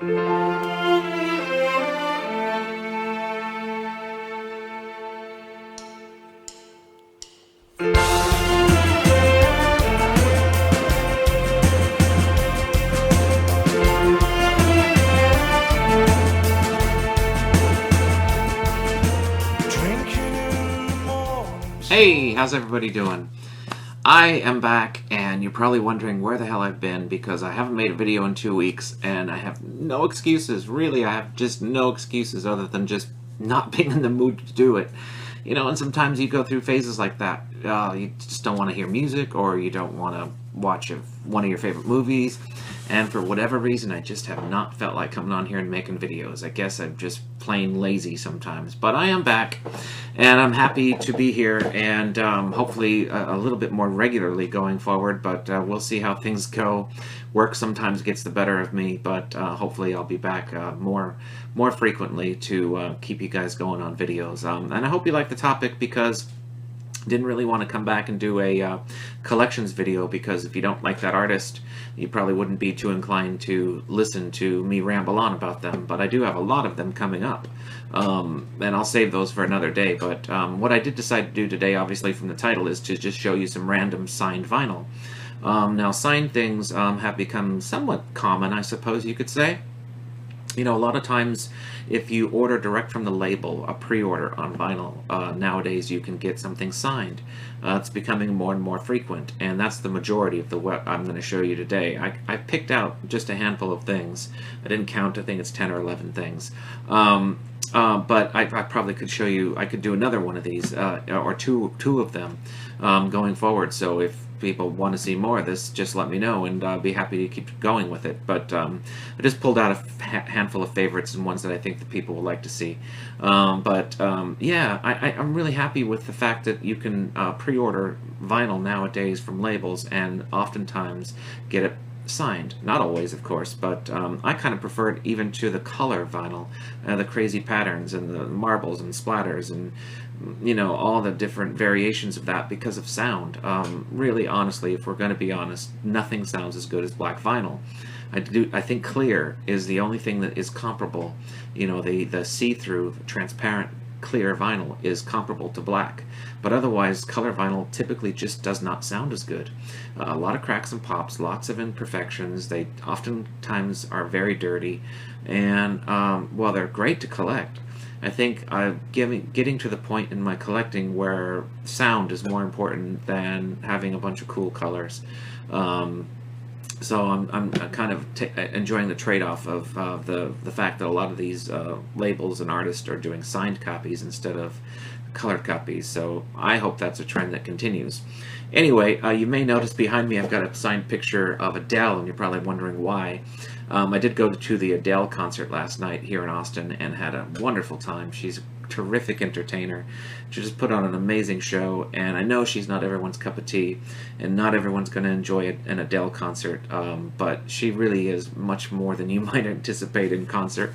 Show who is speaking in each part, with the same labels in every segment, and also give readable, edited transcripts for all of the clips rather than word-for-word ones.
Speaker 1: Hey, how's everybody doing? I am back, and you're probably wondering where the hell I've been, because I haven't made a video in 2 weeks, and I have no excuses. Really, I have just no excuses other than just not being in the mood to do it. You know, and sometimes you go through phases like that. You just don't want to hear music, or you don't want to watch one of your favorite movies, and for whatever reason, I just have not felt like coming on here and making videos. I guess I'm just plain lazy sometimes. But I am back, and I'm happy to be here, and hopefully a little bit more regularly going forward, but we'll see how things go. Work sometimes gets the better of me, but hopefully I'll be back more frequently to keep you guys going on videos. And I hope you like the topic, because didn't really want to come back and do a collections video, because if you don't like that artist, you probably wouldn't be too inclined to listen to me ramble on about them. But I do have a lot of them coming up, and I'll save those for another day. But what I did decide to do today, obviously from the title, is to just show you some random signed vinyl. Now, signed things have become somewhat common, I suppose you could say. You know, a lot of times, if you order direct from the label, a pre-order on vinyl, nowadays you can get something signed. It's becoming more and more frequent, and that's the majority of what I'm going to show you today. I picked out just a handful of things. I didn't count. I think it's 10 or 11 things. But I probably could show you, I could do another one of these, or two of them going forward. So if people want to see more of this, just let me know, and I'll be happy to keep going with it. But I just pulled out a handful of favorites and ones that I think that people will like to see. Yeah, I'm really happy with the fact that you can pre-order vinyl nowadays from labels, and oftentimes get it signed. Not always, of course, but I kind of prefer it even to the color vinyl, the crazy patterns and the marbles and splatters and, you know, all the different variations of that because of sound. Really, honestly, if we're going to be honest, nothing sounds as good as black vinyl. I think clear is the only thing that is comparable. You know, the see-through, transparent, clear vinyl is comparable to black, but otherwise color vinyl typically just does not sound as good. A lot of cracks and pops, lots of imperfections. They oftentimes are very dirty, and while they're great to collect, I think I'm getting to the point in my collecting where sound is more important than having a bunch of cool colors. So I'm kind of enjoying the trade-off of the fact that a lot of these labels and artists are doing signed copies instead of colored copies. So I hope that's a trend that continues. Anyway, you may notice behind me I've got a signed picture of Adele, and you're probably wondering why. I did go to the Adele concert last night here in Austin and had a wonderful time. She's a terrific entertainer. She just put on an amazing show, and I know she's not everyone's cup of tea, and not everyone's going to enjoy an Adele concert, but she really is much more than you might anticipate in concert,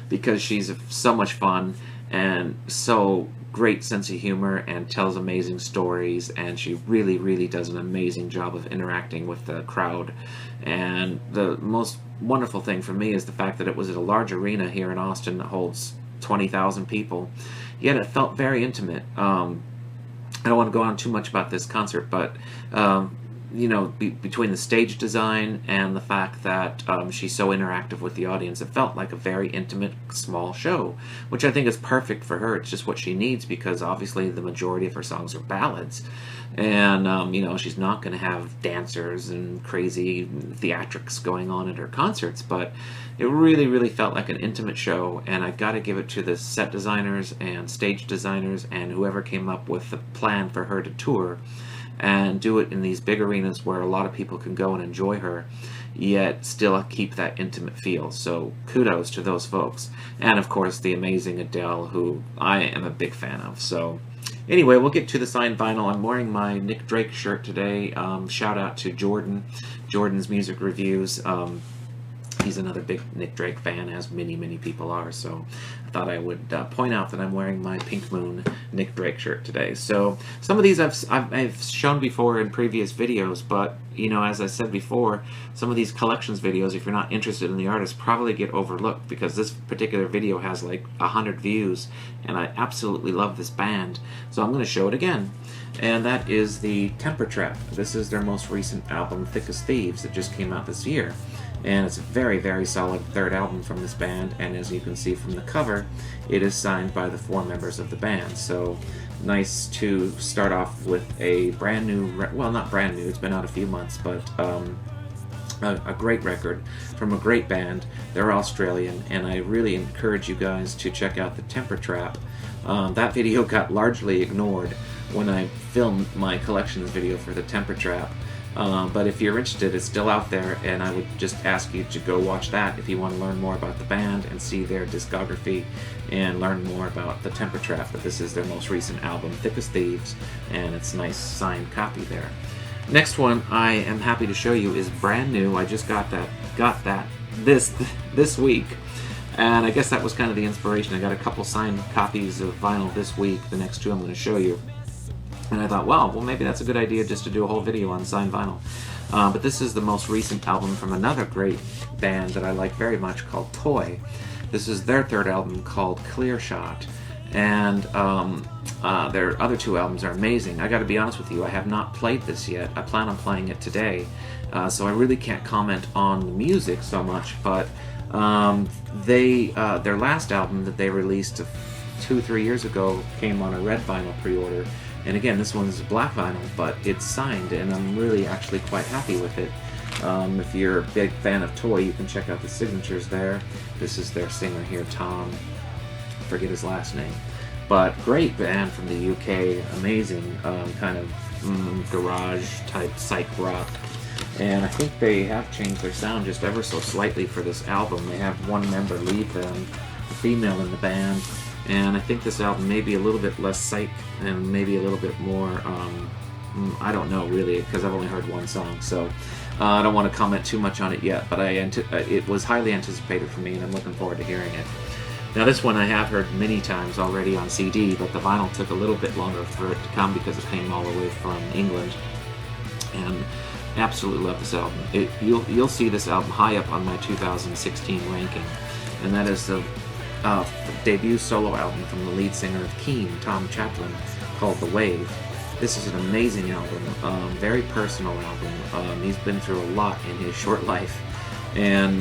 Speaker 1: because she's so much fun and so great sense of humor and tells amazing stories, and she really does an amazing job of interacting with the crowd. And the most wonderful thing for me is the fact that it was at a large arena here in Austin that holds 20,000 people, yet it felt very intimate. I don't want to go on too much about this concert, but you know, between the stage design and the fact that she's so interactive with the audience, it felt like a very intimate, small show, which I think is perfect for her. It's just what she needs, because obviously the majority of her songs are ballads, and you know, she's not going to have dancers and crazy theatrics going on at her concerts, but it really felt like an intimate show. And I've got to give it to the set designers and stage designers and whoever came up with the plan for her to tour and do it in these big arenas where a lot of people can go and enjoy her, yet still keep that intimate feel. So kudos to those folks. And of course the amazing Adele, who I am a big fan of. So anyway, we'll get to the signed vinyl. I'm wearing my Nick Drake shirt today. Shout out to Jordan's Music Reviews. He's another big Nick Drake fan, as many people are, so I thought I would point out that I'm wearing my Pink Moon Nick Drake shirt today. So some of these I've shown before in previous videos, but you know, as I said before, some of these collections videos, if you're not interested in the artist, probably get overlooked, because this particular video has like 100 views, and I absolutely love this band, so I'm going to show it again. And that is the Temper Trap. This is their most recent album, Thick as Thieves, that just came out this year. And it's a very solid third album from this band, and as you can see from the cover, it is signed by the 4 members of the band. So nice to start off with a brand new, well, not brand new, it's been out a few months, but a great record from a great band. They're Australian, and I really encourage you guys to check out the Temper Trap. That video got largely ignored when I filmed my collections video for the Temper Trap. But if you're interested, it's still out there, and I would just ask you to go watch that if you want to learn more about the band and see their discography and learn more about the Temper Trap. But this is their most recent album, Thick as Thieves, and it's a nice signed copy there. Next one I am happy to show you is brand new. I just got that this week, and I guess that was kind of the inspiration. I got a couple signed copies of vinyl this week. The next 2 I'm going to show you. And I thought, well, maybe that's a good idea just to do a whole video on signed vinyl. But this is the most recent album from another great band that I like very much called Toy. This is their 3rd album called Clear Shot. And their other 2 albums are amazing. I gotta be honest with you, I have not played this yet. I plan on playing it today. So I really can't comment on the music so much, but their last album that they released 2-3 years ago came on a red vinyl pre-order. And again, this one's black vinyl, but it's signed, and I'm really actually quite happy with it. If you're a big fan of Toy, you can check out the signatures there. This is their singer here, Tom. I forget his last name. But great band from the UK, amazing kind of garage-type psych rock. And I think they have changed their sound just ever so slightly for this album. They have 1 member leave them, a female in the band. And I think this album may be a little bit less psych and maybe a little bit more, I don't know really, because I've only heard 1 song, so I don't want to comment too much on it yet, but it was highly anticipated for me, and I'm looking forward to hearing it. Now this one I have heard many times already on CD, but the vinyl took a little bit longer for it to come because it came all the way from England, and absolutely love this album. You'll see this album high up on my 2016 ranking, and that is the debut solo album from the lead singer of Keane, Tom Chaplin, called The Wave. This is an amazing album, very personal album. He's been through a lot in his short life, and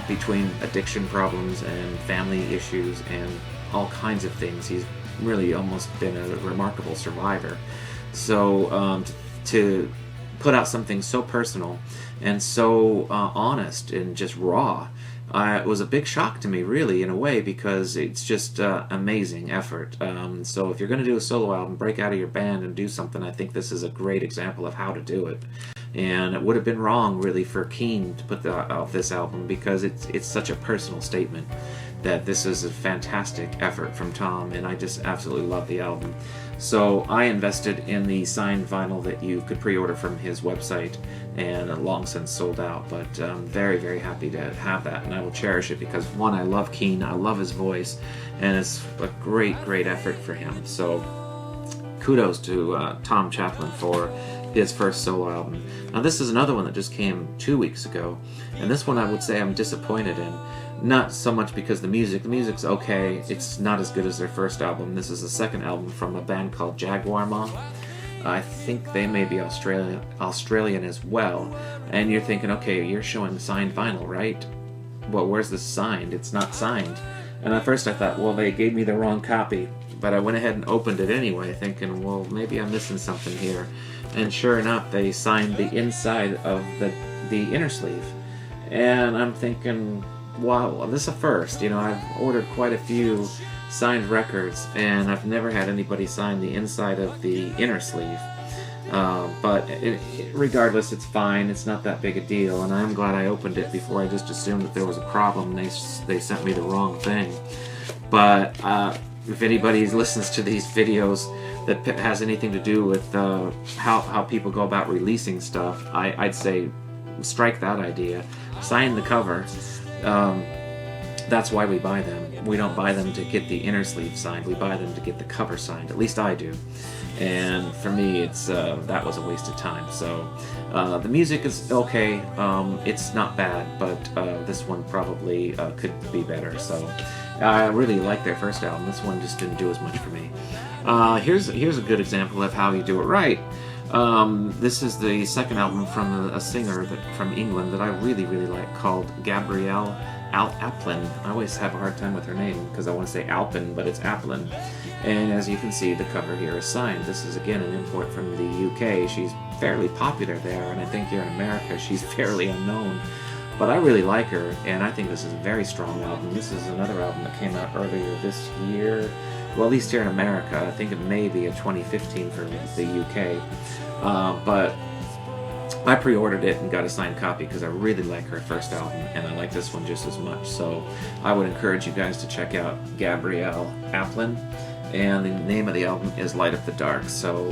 Speaker 1: between addiction problems and family issues and all kinds of things, he's really almost been a remarkable survivor. So to put out something so personal and so honest and just raw, it was a big shock to me, really, in a way, because it's just amazing effort. So if you're going to do a solo album, break out of your band and do something. I think this is a great example of how to do it. And it would have been wrong, really, for Keane to put out this album, because it's such a personal statement that this is a fantastic effort from Tom, and I just absolutely love the album. So I invested in the signed vinyl that you could pre-order from his website, and long since sold out, but I'm very happy to have that, and I will cherish it because, one, I love Keane, I love his voice, and it's a great effort for him. So kudos to Tom Chaplin for his first solo album. Now this is another one that just came 2 weeks ago, and this one I would say I'm disappointed in. Not so much because the music's okay, it's not as good as their first album. This is the second album from a band called Jaguar Mama. I think they may be Australian as well. And you're thinking, okay, you're showing signed vinyl, right? Well, where's this signed? It's not signed. And at first I thought, well, they gave me the wrong copy. But I went ahead and opened it anyway, thinking, well, maybe I'm missing something here. And sure enough, they signed the inside of the inner sleeve. And I'm thinking, wow, this is a first. You know, I've ordered quite a few signed records, and I've never had anybody sign the inside of the inner sleeve. But regardless, it's fine. It's not that big a deal, and I'm glad I opened it before I just assumed that there was a problem. They sent me the wrong thing. But if anybody listens to these videos that has anything to do with how people go about releasing stuff, I'd say strike that idea. Sign the cover. that's why we buy them. We don't buy them to get the inner sleeve signed. We buy them to get the cover signed. At least I do. And for me, it's that was a waste of time. So the music is okay. It's not bad, but this one probably could be better. So I really like their first album. This one just didn't do as much for me. Here's a good example of how you do it right. This is the second album from a singer from England that I really like, called Gabrielle Appling. I always have a hard time with her name because I want to say Alpin, but it's Appling. And as you can see, the cover here is signed. This is again an import from the UK. She's fairly popular there, and I think here in America she's fairly unknown. But I really like her, and I think this is a very strong album. This is another album that came out earlier this year. Well, at least here in America. I think it may be a 2015 for the UK. But I pre-ordered it and got a signed copy because I really like her first album, and I like this one just as much. So I would encourage you guys to check out Gabrielle Appling, and the name of the album is Light Up the Dark. So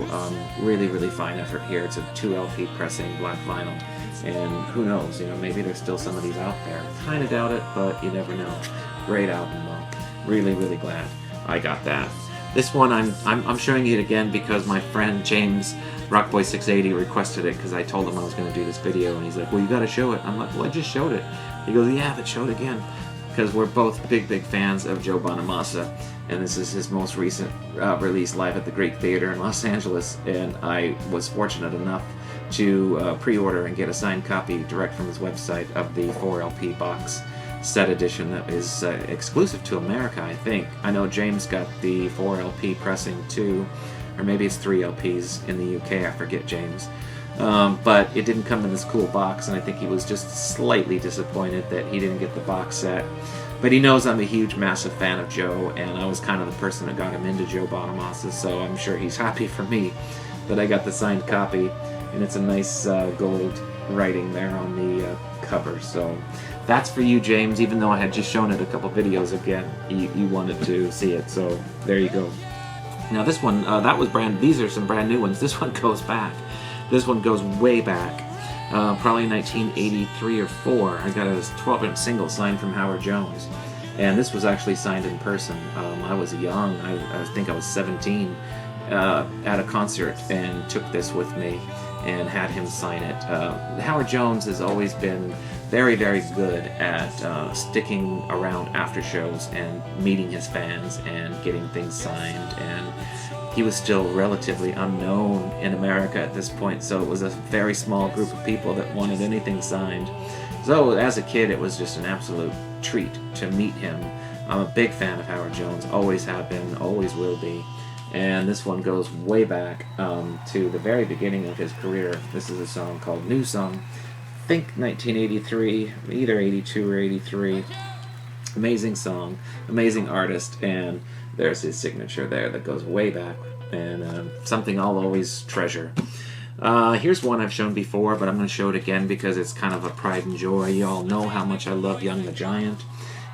Speaker 1: really fine effort here. It's a 2 LP pressing, black vinyl, and who knows, you know, maybe there's still some of these out there. Kind of doubt it, but you never know. Great album though. Really glad I got that. This one I'm showing you it again because my friend James Rockboy680 requested it because I told him I was going to do this video, and he's like, well, you got to show it. I'm like, well, I just showed it. He goes, yeah, but show it again, because we're both big fans of Joe Bonamassa, and this is his most recent release live at the Greek Theater in Los Angeles, and I was fortunate enough to pre-order and get a signed copy direct from his website of the 4 LP box set edition that is exclusive to America, I think. I know James got the 4 LP pressing too, or maybe it's 3 LPs in the UK, I forget, James. But it didn't come in this cool box, and I think he was just slightly disappointed that he didn't get the box set. But he knows I'm a huge, massive fan of Joe, and I was kind of the person that got him into Joe Bonamassa, so I'm sure he's happy for me that I got the signed copy, and it's a nice gold writing there on the cover. So that's for you, James, even though I had just shown it a couple videos again. You wanted to see it, so there you go. Now this one, that was these are some brand new ones. This one goes back. This one goes way back. Probably 1983 or 4. I got a 12-inch single signed from Howard Jones. And this was actually signed in person. I was young, I think I was 17, at a concert, and took this with me and had him sign it. Howard Jones has always been very good at sticking around after shows and meeting his fans and getting things signed, and he was still relatively unknown in America at this point, so it was a very small group of people that wanted anything signed. So as a kid, it was just an absolute treat to meet him. I'm a big fan of Howard Jones, always have been, always will be. And this one goes way back to the very beginning of his career. This is a song called New Song. I think 1983, either 82 or 83. Amazing song, amazing artist, and there's his signature there that goes way back, and something I'll always treasure. Here's one I've shown before, but I'm going to show it again because it's kind of a pride and joy. You all know how much I love Young the Giant.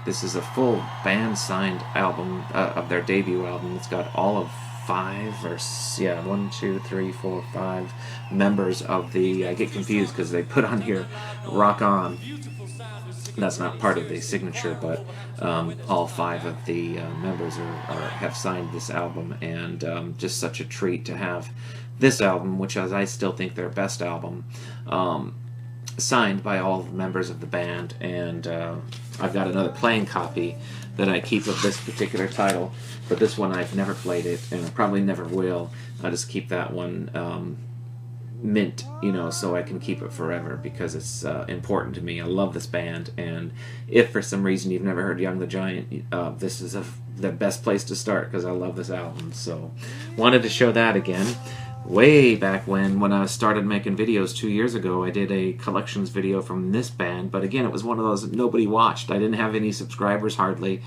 Speaker 1: This is a full band signed album of their debut album. It's got all of 5 or 1, 2, 3, 4, 5 members of the, I get confused because they put on here Rock On. That's not part of the signature, but all 5 of the members have signed this album, and just such a treat to have this album, which I still think their best album, signed by all members of the band. And I've got another playing copy that I keep of this particular title, but this one I've never played it, and I probably never will. I'll just keep that one mint, you know, so I can keep it forever because it's important to me. I love this band, and if for some reason you've never heard Young the Giant, this is the best place to start because I love this album. So wanted to show that again. Way back when I started making videos 2 years ago, I did a collections video from this band, but again, it was one of those that nobody watched. I didn't have any subscribers hardly,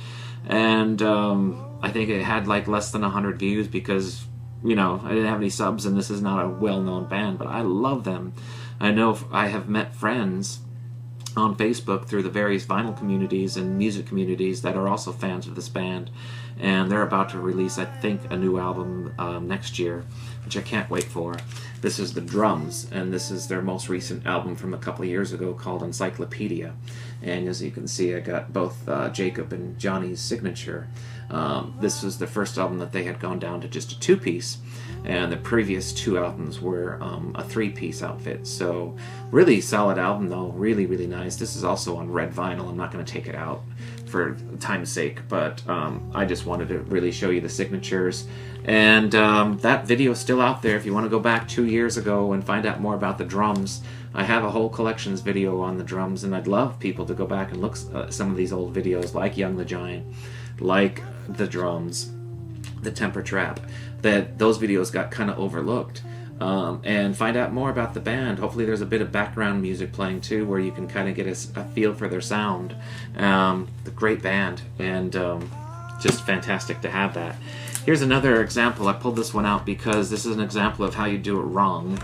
Speaker 1: and I think it had like less than 100 views because, you know, I didn't have any subs, and this is not a well-known band, but I love them. I know I have met friends on Facebook through the various vinyl communities and music communities that are also fans of this band, and they're about to release, I think, a new album next year, which I can't wait for. This is the Drums, and this is their most recent album from a couple of years ago called Encyclopedia. And as you can see, I got both Jacob and Johnny's signature. This was the first album that they had gone down to just a 2-piece, and the previous 2 albums were a 3-piece outfit. So really solid album though, really, really nice. This is also on red vinyl. I'm not going to take it out for time's sake, but I just wanted to really show you the signatures. And that video is still out there if you want to go back 2 years ago and find out more about the Drums. I have a whole collections video on the Drums, and I'd love people to go back and look at some of these old videos like Young the Giant, like the Drums, the Temper Trap, that those videos got kind of overlooked. And find out more about the band. Hopefully there's a bit of background music playing too, where you can kind of get a feel for their sound. The great band, and just fantastic to have that. Here's another example. I pulled this one out because this is an example of how you do it wrong.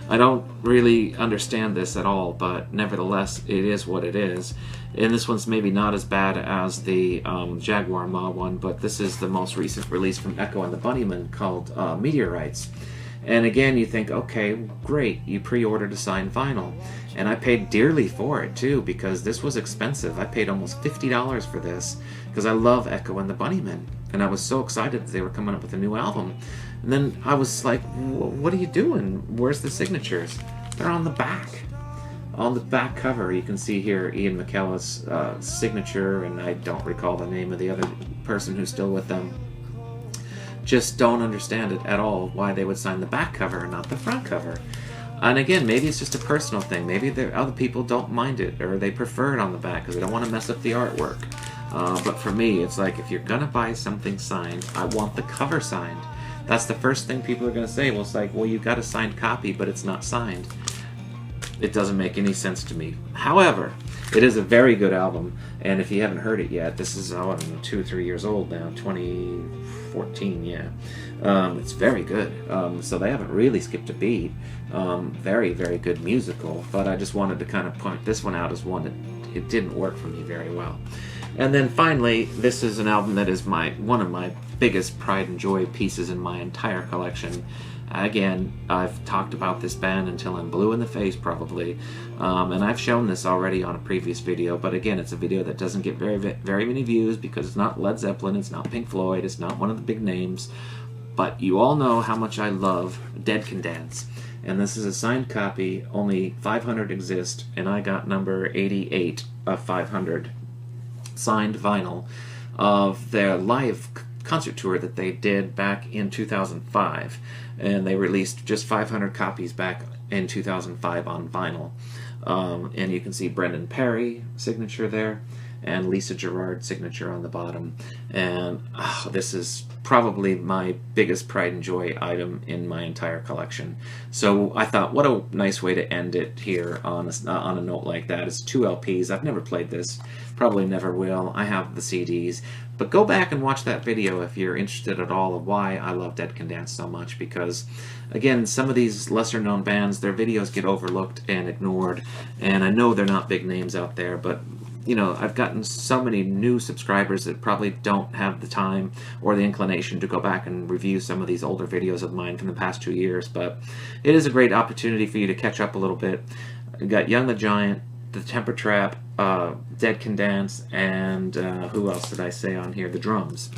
Speaker 1: I don't really understand this at all, but nevertheless, it is what it is. And this one's maybe not as bad as the Jaguar Mama one, but this is the most recent release from Echo and the Bunnymen called Meteorites. And again, you think, okay, great, you pre-ordered a signed vinyl. And I paid dearly for it too, because this was expensive. I paid almost $50 for this, because I love Echo and the Bunnymen. And I was so excited that they were coming up with a new album. And then I was like, what are you doing? Where's the signatures? They're on the back. On the back cover, you can see here Ian McKellar's signature, and I don't recall the name of the other person who's still with them. Just don't understand it at all, why they would sign the back cover and not the front cover. And again, maybe it's just a personal thing. Maybe other people don't mind it, or they prefer it on the back because they don't want to mess up the artwork. But for me, it's like, if you're going to buy something signed, I want the cover signed. That's the first thing people are going to say. Well, it's like, well, you've got a signed copy, but it's not signed. It doesn't make any sense to me. However, it is a very good album, and if you haven't heard it yet, this is, I don't know, 2 or 3 years old now, 2014, yeah. It's very good. So they haven't really skipped a beat. Very, very good musical, but I just wanted to kind of point this one out as one that it didn't work for me very well. And then finally, this is an album that is one of my biggest pride and joy pieces in my entire collection. Again, I've talked about this band until I'm blue in the face probably, and I've shown this already on a previous video, but again, it's a video that doesn't get very many views because it's not Led Zeppelin, it's not Pink Floyd, it's not one of the big names, but you all know how much I love Dead Can Dance. And this is a signed copy, only 500 exist, and I got number 88 of 500 signed vinyl of their live concert tour that they did back in 2005, and they released just 500 copies back in 2005 on vinyl. And you can see Brendan Perry signature there, and Lisa Gerrard signature on the bottom. And this is probably my biggest pride and joy item in my entire collection. So I thought, what a nice way to end it here on a note like that. It's 2 LPs. I've never played this, probably never will. I have the CDs. But go back and watch that video if you're interested at all of why I love Dead Can Dance so much, because again, some of these lesser known bands, their videos get overlooked and ignored, and I know they're not big names out there, but you know, I've gotten so many new subscribers that probably don't have the time or the inclination to go back and review some of these older videos of mine from the past 2 years, but it is a great opportunity for you to catch up a little bit. I've got Young the Giant, the Temper Trap, Dead Can Dance, and who else did I say on here? The Drums.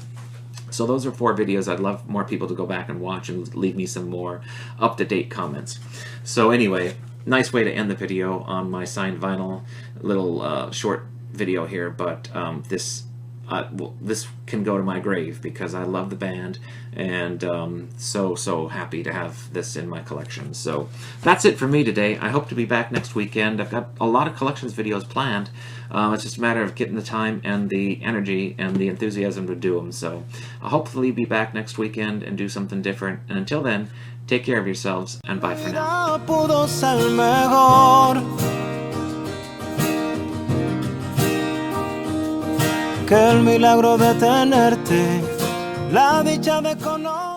Speaker 1: So those are 4 videos I'd love more people to go back and watch and leave me some more up-to-date comments. So anyway, nice way to end the video on my signed vinyl little short video here, but this can go to my grave because I love the band, and so happy to have this in my collection. So that's it for me today. I hope to be back next weekend. I've got a lot of collections videos planned. It's just a matter of getting the time and the energy and the enthusiasm to do them. So I'll hopefully be back next weekend and do something different. And until then, take care of yourselves, and bye for now. Que el milagro de tenerte, la dicha de conocer.